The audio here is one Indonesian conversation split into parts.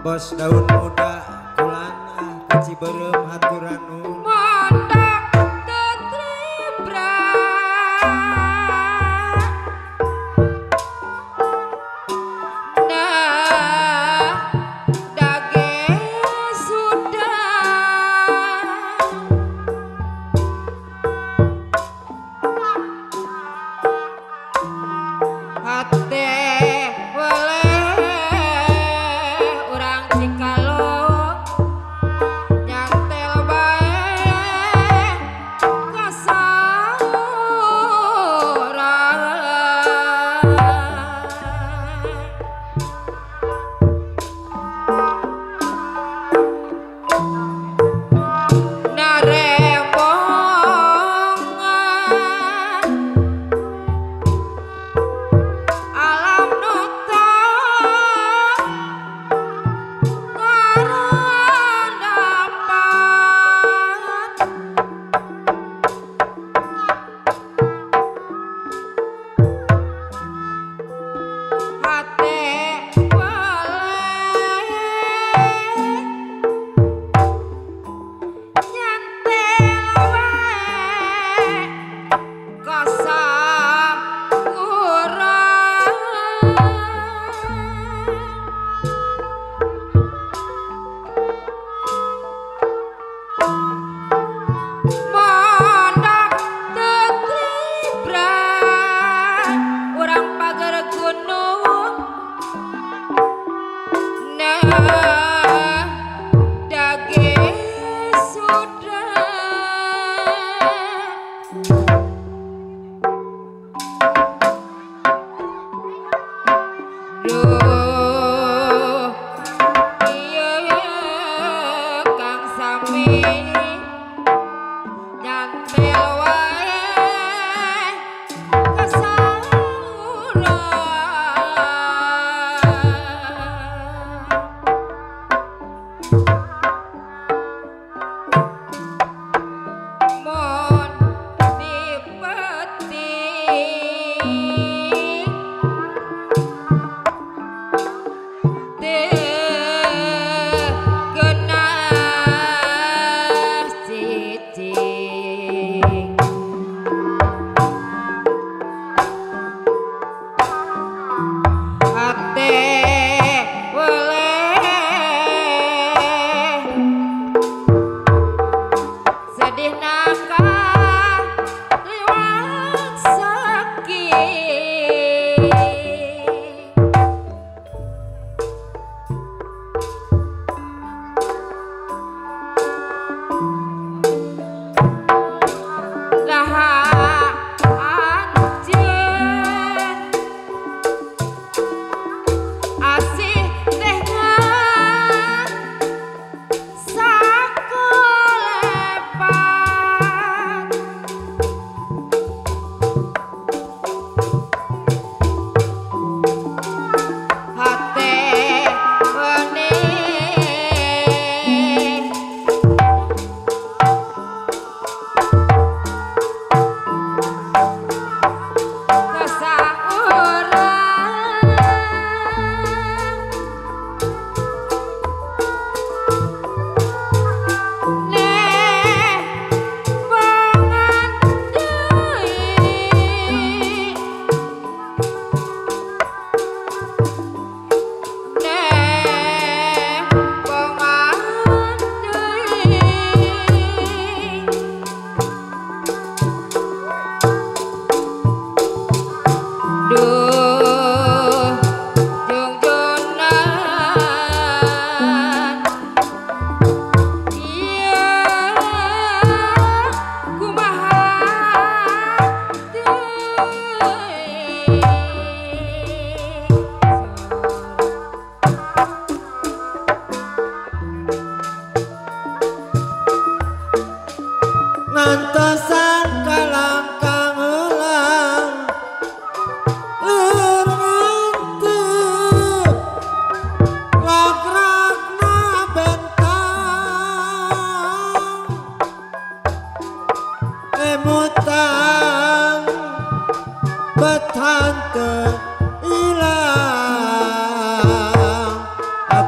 Bos daun muda pulang keci berem haturan nu mondok tetribra nah dage sudah hati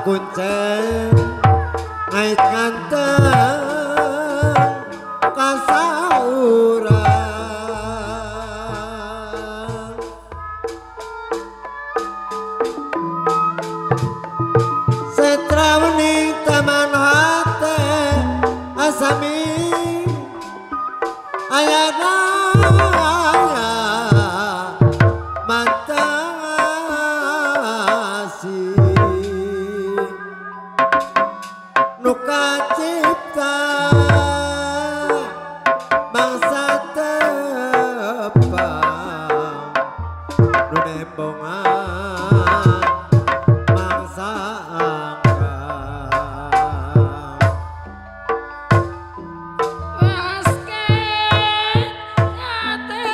kuncen bait nganteng kasaurang setrawning taman hate asami ayana nuka cipta bangsa tepang nu nembongan bangsa angkat basket ate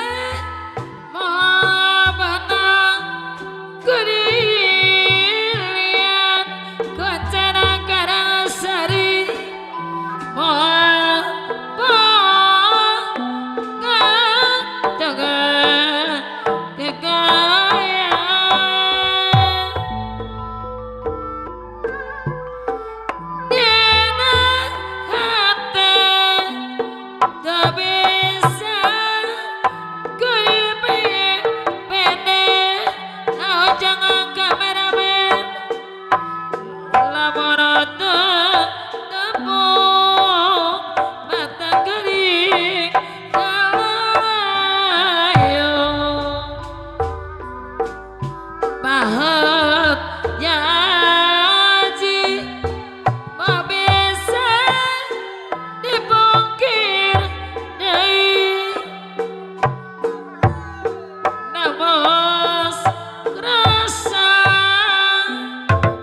mau benang kedilian kencana karang sari mau bangang dengan kekayaan dina hati tak bisa kuipik pendek oh jangan kameramen laboratorium tepung mata kering kalayo pahat janji mau bisa dipungkir deui nabos rasa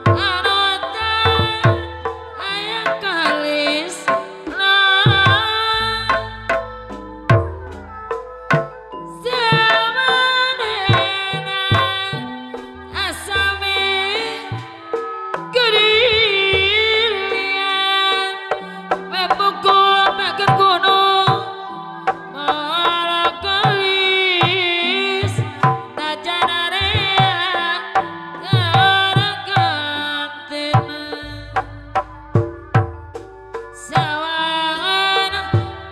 anotan aya kalis zamanena asami kedilian mepukul makan gunung malah kalis tajanarea karagantina sawangan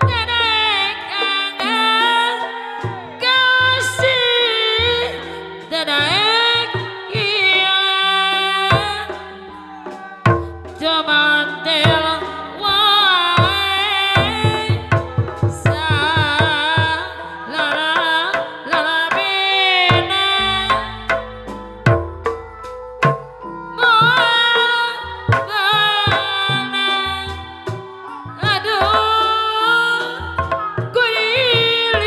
dedek angga kasih dedek hilang jamantel wae sa lala bina aduh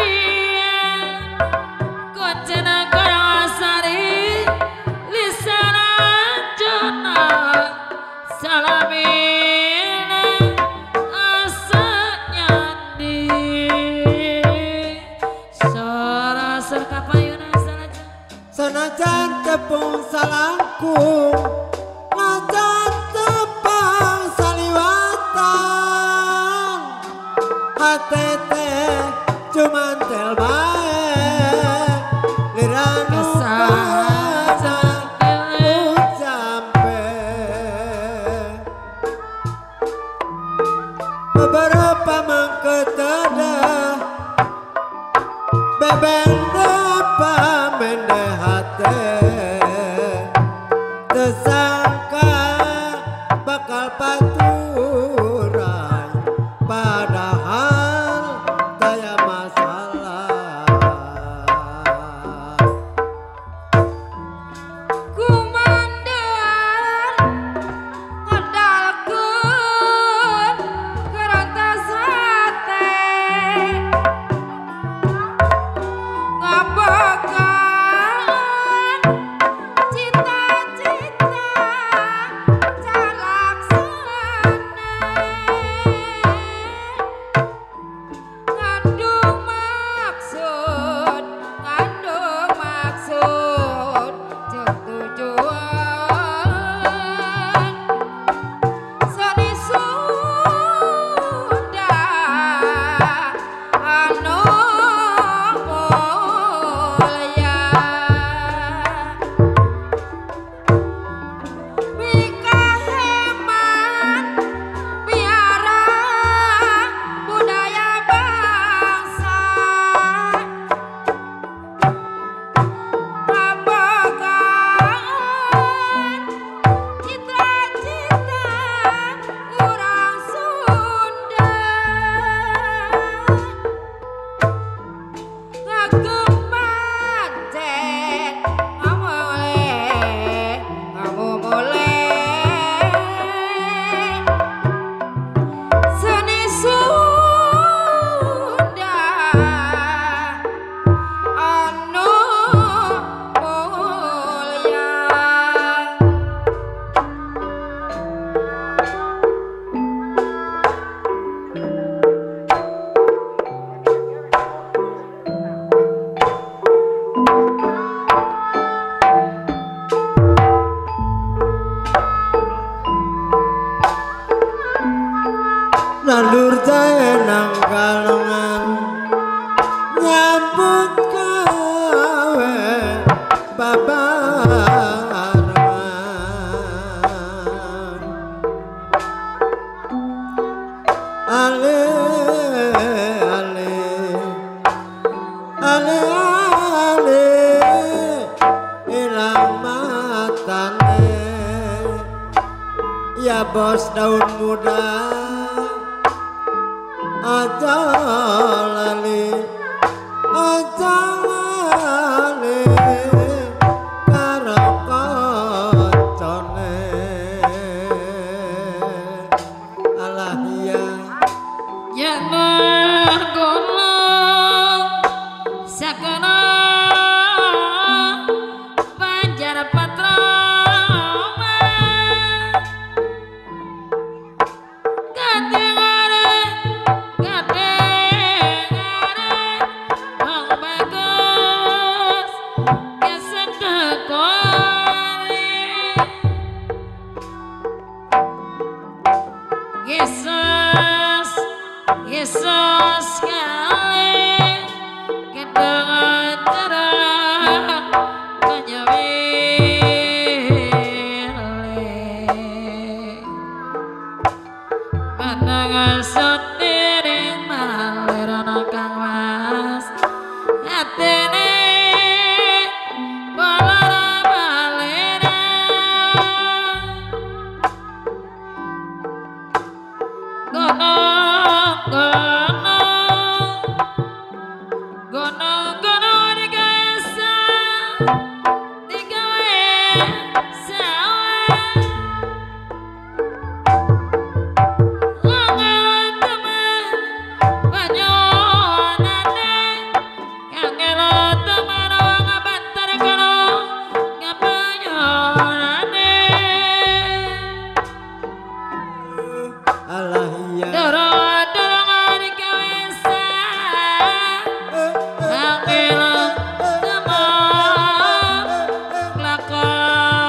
kudilian koncena karasari lisana jana salamina asa nyandi sora serka payuna sanajan sanajan tepung salangkung najan tepang saliwatan hatete cuman tel bae liranu Kesaja jampe beberapa mangketada bebeng depa mende hate tersangka bakal paturai padahal daya masalah kumandan ngedalkeun kerantas hate ngabogaan cita-cita kalongan nyambut gawe babarengan ale ale ale ale hilang matane ya bos daun muda aja lali karo kancane alah iya jangan golong sakana panjar patroma kadengare hang bagus kesedekone Yesus Yesus kali kedengar terang menyewile pandangan setiring malirana kang mas hatene balara balena gono digasa digawe sawe ngangel temen banyonane ngangel temen ngabantar karo ngabanyonane alah iya dorong-dorongan kawesa ngangil temen lakon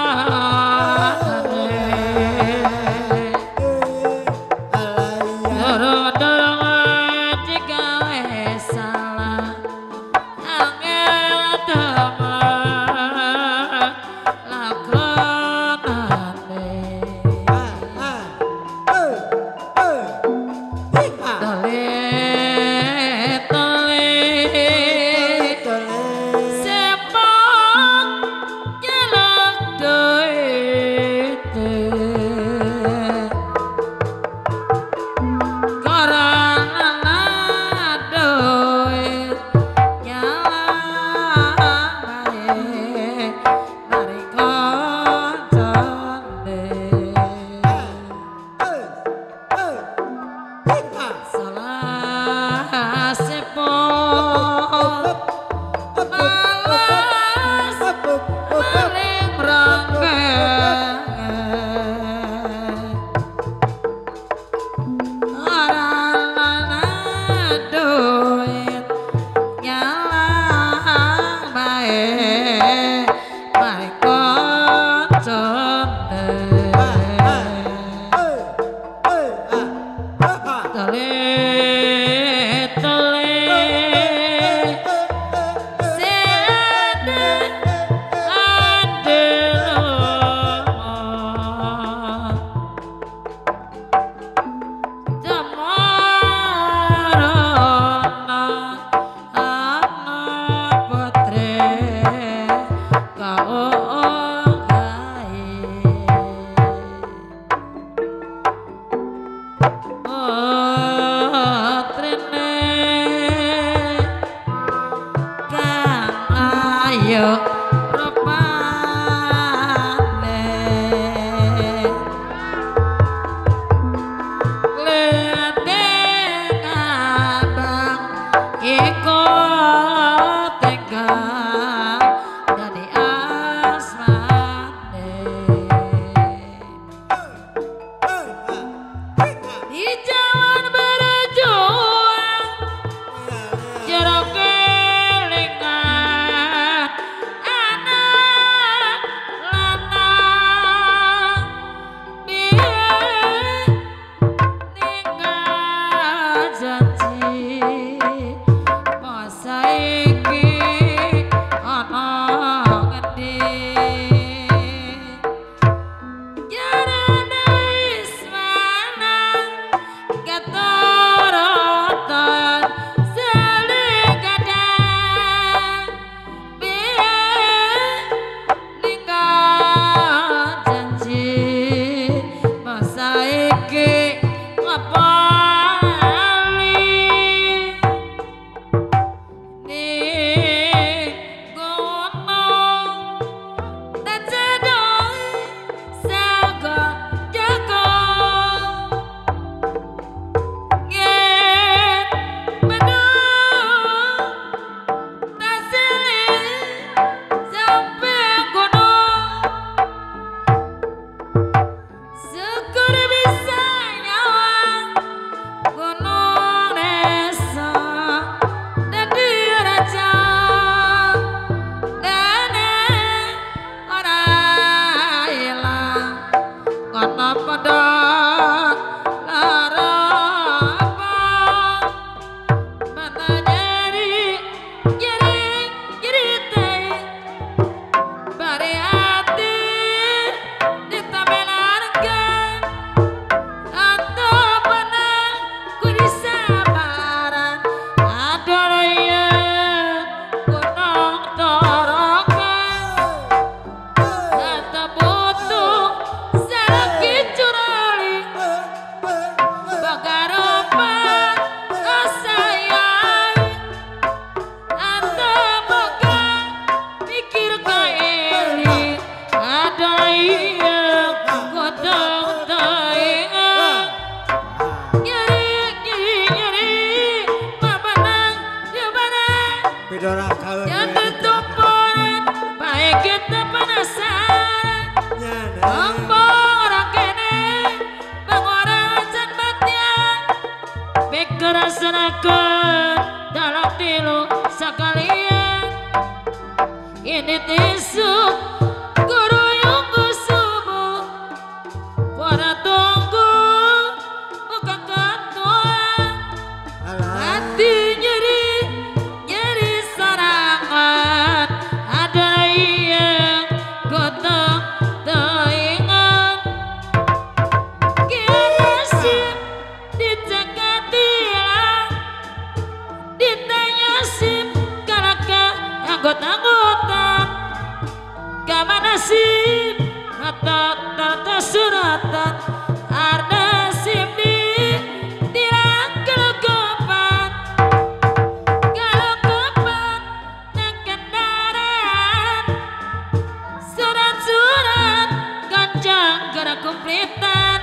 gara kumplitan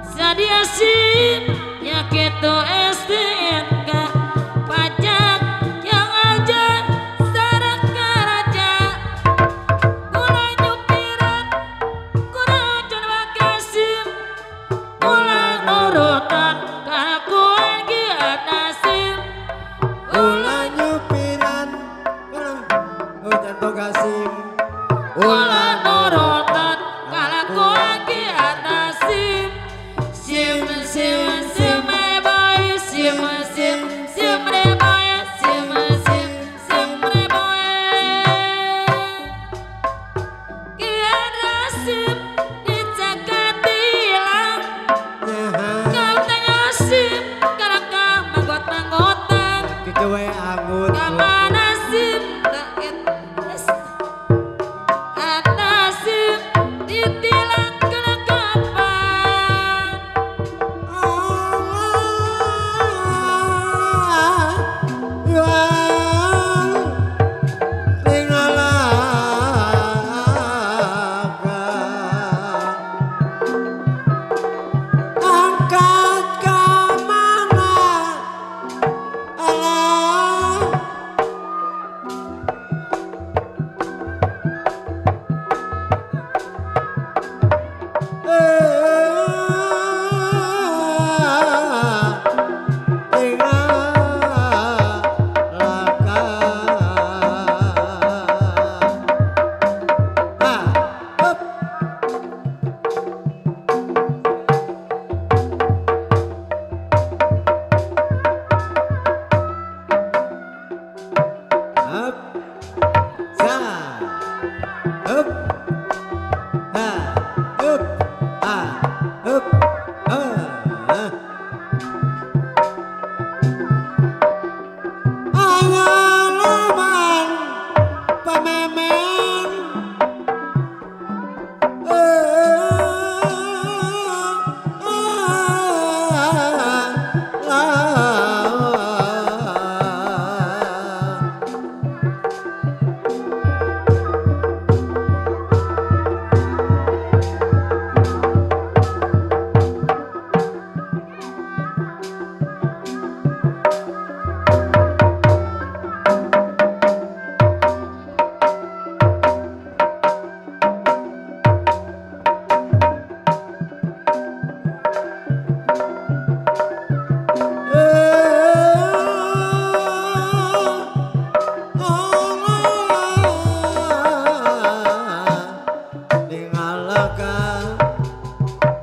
sadia sim ya gitu STNK pajak yang aja sarang karaja gula nyupiran kurang jan wakasim ulang nurutan karena kuagi anasim ulah nyupiran hujan bogasim ulang nurutan karena kuagi anasim sim sim sim reboy sim sim sim reboy sim sim sim reboy Ardasim di Pegat Tilang kau tanya sim karena kau manggot-manggotan gitu we angut kamana sim sakit Ardasim di tilang kelengkapan angkat ke mana Allah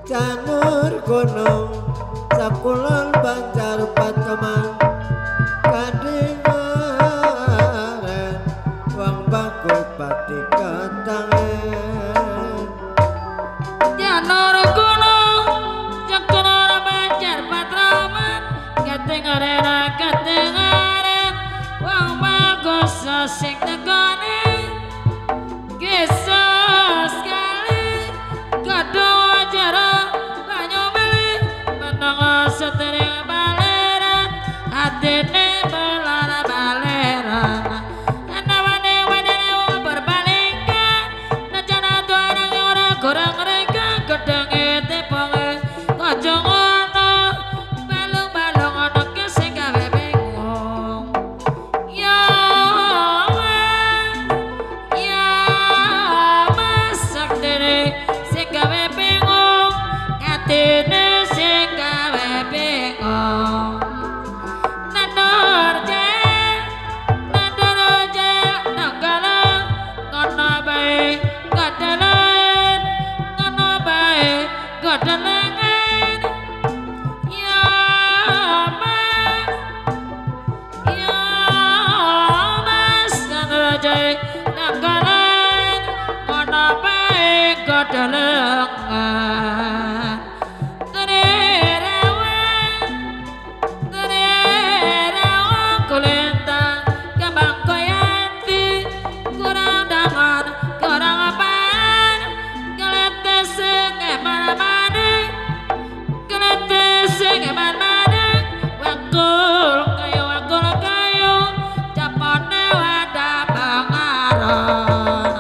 Janur gunung sakulon banjar pacaman kadingaren wang baku pati ketangen janur gunung jakulon banjar patraman katengaren wang bagus sasing tegane kisah sekali kadang acara banyak beli menang setering baleran hatine belara baleran anawane wadene berbalingkan najana tuarang ora kurang mereka gedeng teponge kocong ono balung-balung ono sing gawe bingung ya masak dene sing gawe bingung atine sing gawe bingung nandur je nanggala ngono bae kadalen ngono bae kadelengen ya mas nandur je nanggalan ngono bae kadelengen tererawan kulintang kembang koyanti kurang dangan kurang apaan kelete sing eman-maning wakul kayu capone wadah pangaran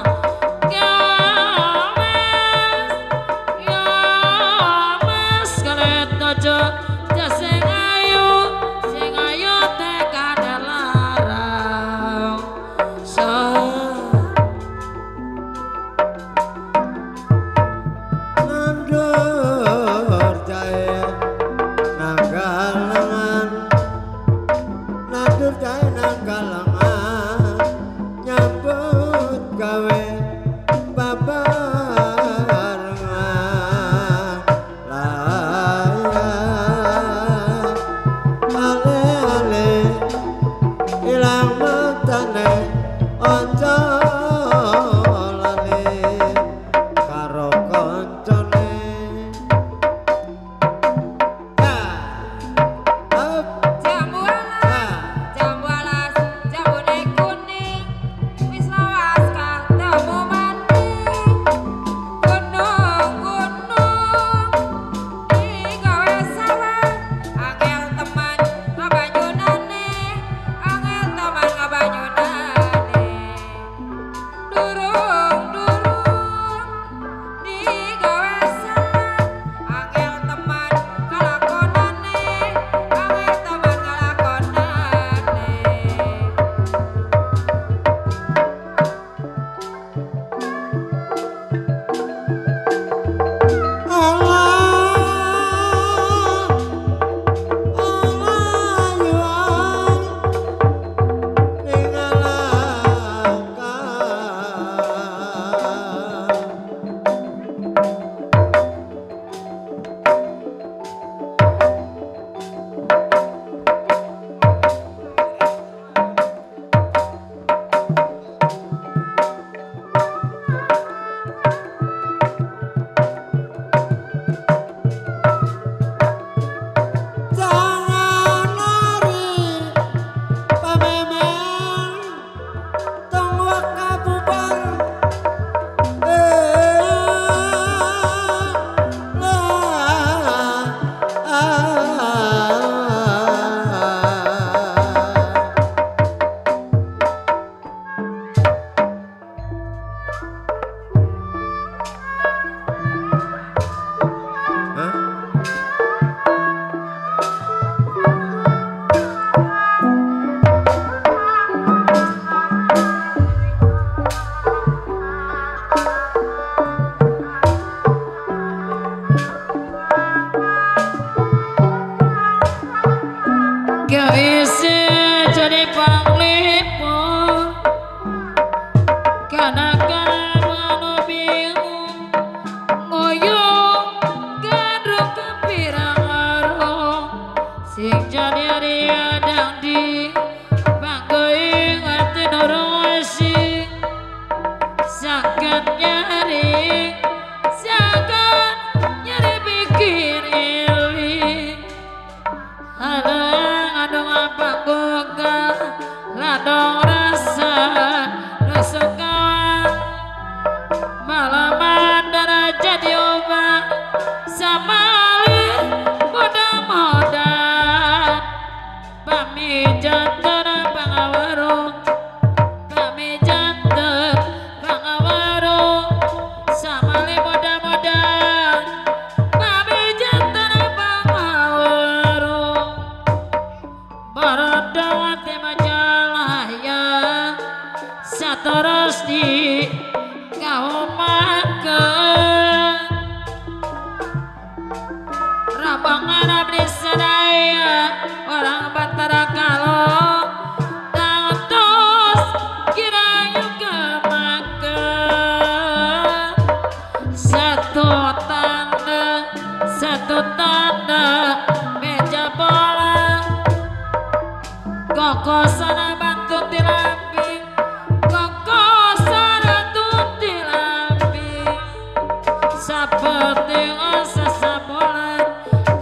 sapeting sasabolan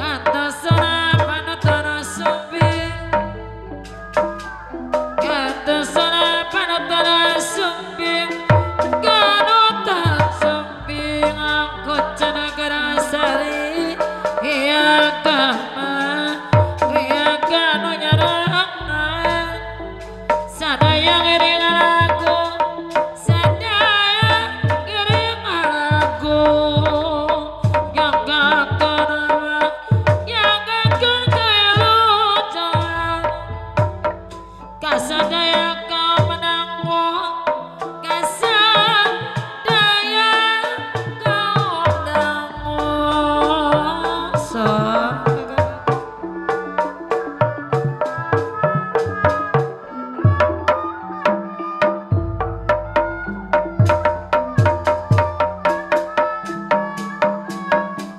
katosna panutan sumping katosna panutan sumping kanutan sumping angkut cenegara sari iya kama iya kanu nyarangna sadaya ngiring lagu sadaya ngiring lagu yang gakon yang gakon kaya lucuan kasadaya kau menangmu kasadaya kau menangmu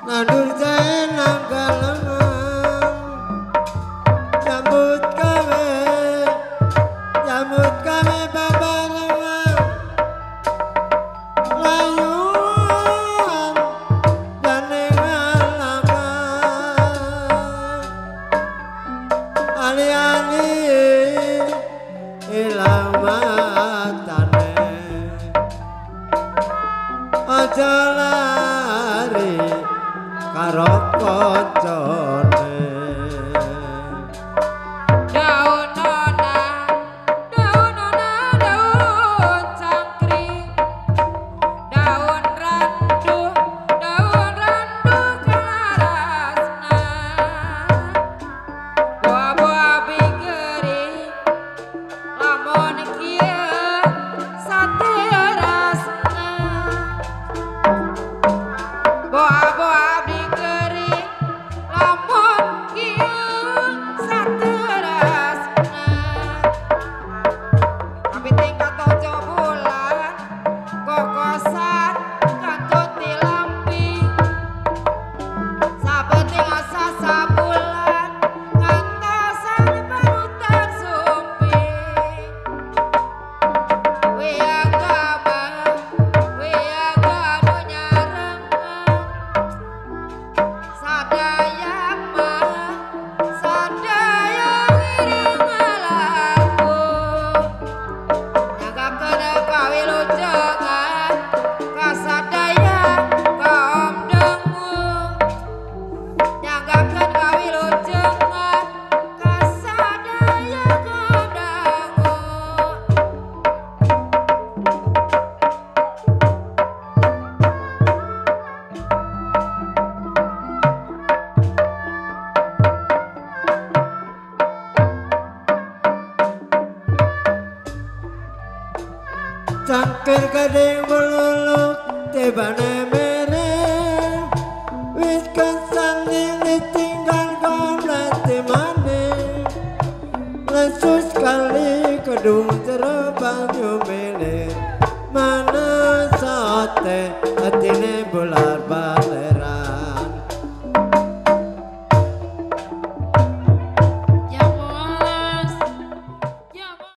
Nadur jahe nanggalengan Jambut kami babarengan Layuan dan ngalaman Ali-ali hilang matane Aja lari karo koncone daun cangkring daun randu kelarasna buah-buah bigeri lamun kieu saterasna buah-buah bigeri lamun kieu saterasna tapi tingkat 7 bulan kokosan kancut tilampi sabeting asa sabulan ngantosan panutan sumping wiagama wiaganu nyarengan sadaya mah sadaya ngiring lagu nyagakeun kawilujengan kasadaya kaum dengung nyagakeun kawilujengan kasadaya kaum dengung cangkir gading meluluk tibane mereng wis kesang ditinggal kompleti maning lesus kali kedung terbang nyumilir mana sate atine bular baler